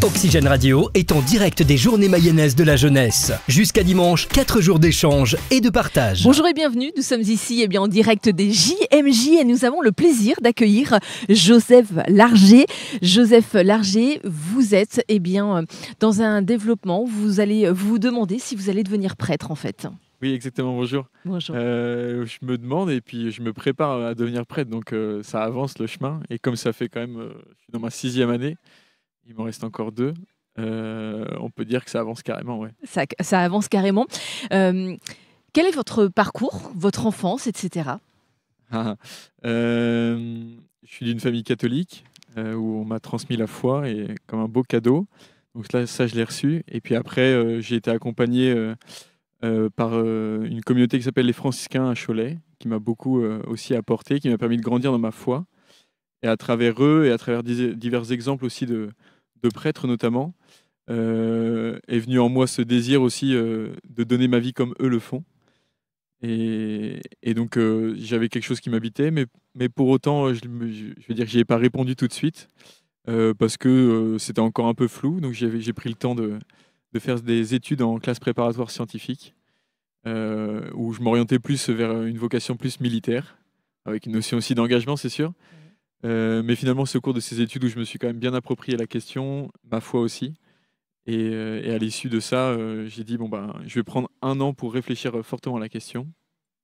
Oxygène Radio est en direct des Journées Mayennaises de la jeunesse. Jusqu'à dimanche, 4 jours d'échange et de partage. Bonjour et bienvenue, nous sommes ici en direct des JMJ et nous avons le plaisir d'accueillir Joseph Larger. Joseph Larger, vous êtes dans un développement, vous allez vous demander si vous allez devenir prêtre en fait. Oui, exactement, bonjour. Bonjour. Je me demande et puis je me prépare à devenir prêtre, donc ça avance le chemin. Et comme ça fait quand même, je suis dans ma 6e année, il m'en reste encore 2, on peut dire que ça avance carrément, ouais. Ça avance carrément. Quel est votre parcours, votre enfance, etc. Je suis d'une famille catholique où on m'a transmis la foi et comme un beau cadeau. Donc là, ça, je l'ai reçu. Et puis après, j'ai été accompagné par une communauté qui s'appelle les Franciscains à Cholet, qui m'a beaucoup aussi apporté, qui m'a permis de grandir dans ma foi. Et à travers eux et à travers divers exemples aussi de prêtres notamment, est venu en moi ce désir aussi de donner ma vie comme eux le font. Et donc j'avais quelque chose qui m'habitait, mais pour autant, je veux dire que j'y ai pas répondu tout de suite, parce que c'était encore un peu flou. Donc j'ai pris le temps de faire des études en classe préparatoire scientifique, où je m'orientais plus vers une vocation plus militaire, avec une notion aussi d'engagement, c'est sûr. Mais finalement, c'est au cours de ces études où je me suis quand même bien approprié la question, ma foi aussi. Et à l'issue de ça, j'ai dit, je vais prendre 1 an pour réfléchir fortement à la question.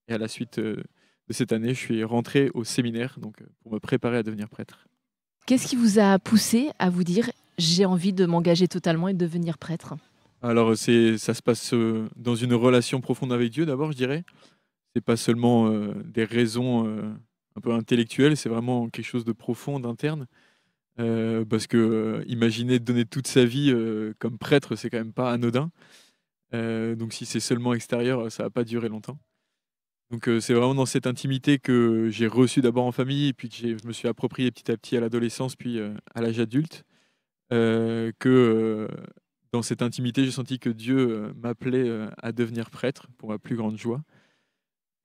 Et à la suite de cette année, je suis rentré au séminaire donc, pour me préparer à devenir prêtre. Qu'est-ce qui vous a poussé à vous dire « j'ai envie de m'engager totalement et de devenir prêtre » ? Alors, ça se passe dans une relation profonde avec Dieu, d'abord, je dirais. C'est pas seulement des raisons un peu intellectuelles, c'est vraiment quelque chose de profond, d'interne. Parce que imaginer donner toute sa vie comme prêtre, c'est quand même pas anodin. Donc si c'est seulement extérieur, ça va pas durer longtemps. Donc c'est vraiment dans cette intimité que j'ai reçue d'abord en famille, et puis que je me suis approprié petit à petit à l'adolescence, puis à l'âge adulte, que dans cette intimité, j'ai senti que Dieu m'appelait à devenir prêtre pour ma plus grande joie.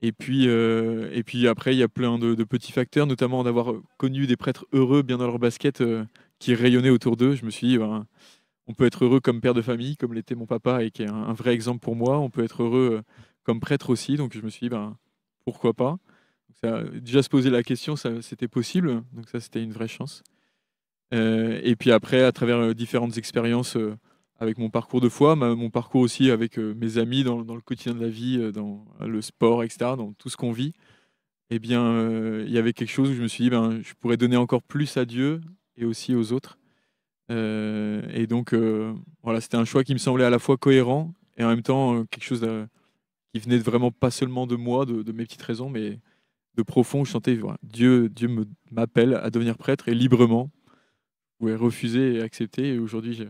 Et puis après, il y a plein de petits facteurs, notamment d'avoir connu des prêtres heureux, bien dans leur basket, qui rayonnaient autour d'eux. Je me suis dit, on peut être heureux comme père de famille, comme l'était mon papa, et qui est un vrai exemple pour moi. On peut être heureux comme prêtre aussi. Donc je me suis dit, pourquoi pas. Déjà se poser la question, c'était possible. Donc ça, c'était une vraie chance. Et puis après, à travers différentes expériences avec mon parcours de foi, mon parcours aussi avec mes amis dans le quotidien de la vie, dans le sport, etc., dans tout ce qu'on vit, eh bien, il y avait quelque chose où je me suis dit, je pourrais donner encore plus à Dieu et aussi aux autres. Et donc, voilà, c'était un choix qui me semblait à la fois cohérent et en même temps quelque chose qui venait vraiment pas seulement de moi, de mes petites raisons, mais de profond. Où je sentais, voilà, Dieu m'appelle à devenir prêtre et librement. Je pouvais refuser et accepter. Et aujourd'hui, je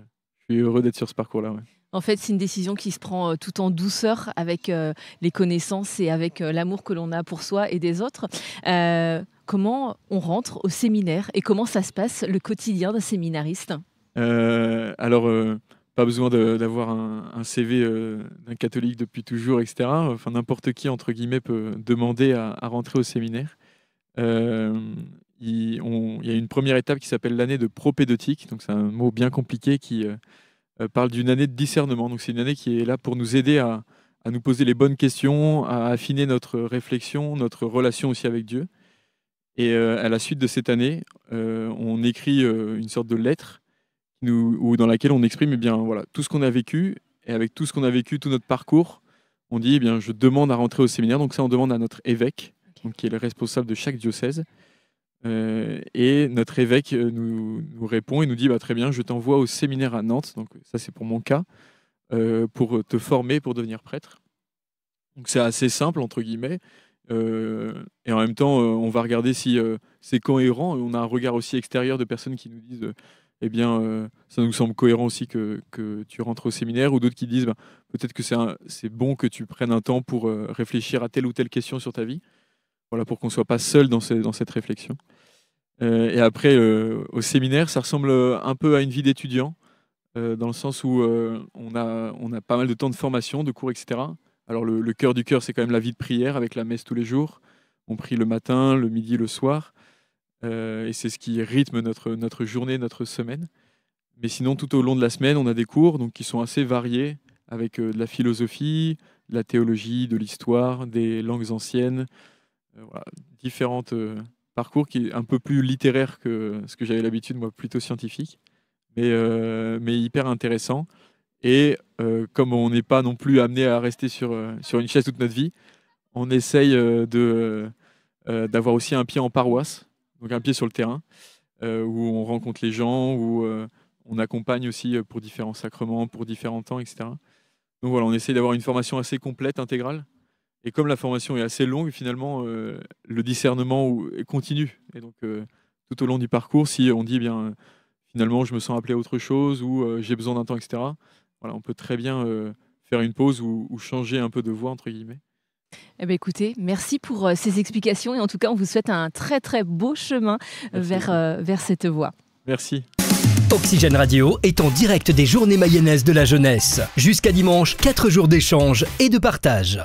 suis heureux d'être sur ce parcours-là. Ouais. En fait, c'est une décision qui se prend tout en douceur avec les connaissances et avec l'amour que l'on a pour soi et des autres. Comment on rentre au séminaire et comment ça se passe le quotidien d'un séminariste ? Alors, pas besoin d'avoir un CV d'un catholique depuis toujours, etc. Enfin, n'importe qui, entre guillemets, peut demander à rentrer au séminaire. Il y a une première étape qui s'appelle l'année de propédeutique. Donc, c'est un mot bien compliqué qui parle d'une année de discernement. Donc, c'est une année qui est là pour nous aider à nous poser les bonnes questions, à affiner notre réflexion, notre relation aussi avec Dieu. Et à la suite de cette année, on écrit une sorte de lettre dans laquelle on exprime voilà, tout ce qu'on a vécu. Et avec tout ce qu'on a vécu, tout notre parcours, on dit je demande à rentrer au séminaire. Donc ça, on demande à notre évêque, donc, qui est le responsable de chaque diocèse. Et notre évêque nous répond et nous dit très bien, je t'envoie au séminaire à Nantes. Donc ça, c'est pour mon cas, pour te former pour devenir prêtre. Donc c'est assez simple, entre guillemets. Et en même temps, on va regarder si c'est cohérent. On a un regard aussi extérieur de personnes qui nous disent ça nous semble cohérent aussi que tu rentres au séminaire, ou d'autres qui disent peut-être que c'est bon que tu prennes un temps pour réfléchir à telle ou telle question sur ta vie, voilà, pour qu'on ne soit pas seul dans cette réflexion. Et après, au séminaire, ça ressemble un peu à une vie d'étudiant, dans le sens où on a pas mal de temps de formation, de cours, etc. Alors le cœur du cœur, c'est quand même la vie de prière avec la messe tous les jours. On prie le matin, le midi, le soir. Et c'est ce qui rythme notre journée, notre semaine. Mais sinon, tout au long de la semaine, on a des cours donc, qui sont assez variés, avec de la philosophie, de la théologie, de l'histoire, des langues anciennes, voilà, différents parcours qui est un peu plus littéraire que ce que j'avais l'habitude, moi, plutôt scientifique, mais hyper intéressant. Et comme on n'est pas non plus amené à rester sur une chaise toute notre vie, on essaye d'avoir aussi un pied en paroisse, donc un pied sur le terrain, où on rencontre les gens, où on accompagne aussi pour différents sacrements, pour différents temps, etc. Donc voilà, on essaye d'avoir une formation assez complète, intégrale. Et comme la formation est assez longue, finalement, le discernement continue. Et donc, tout au long du parcours, si on dit, finalement, je me sens appelé à autre chose, ou j'ai besoin d'un temps, etc., voilà, on peut très bien faire une pause ou changer un peu de voie, entre guillemets. Eh bien, écoutez, merci pour ces explications et en tout cas, on vous souhaite un très très beau chemin vers cette voie. Merci. Oxygène Radio est en direct des Journées Mayennaises de la jeunesse. Jusqu'à dimanche, 4 jours d'échange et de partage.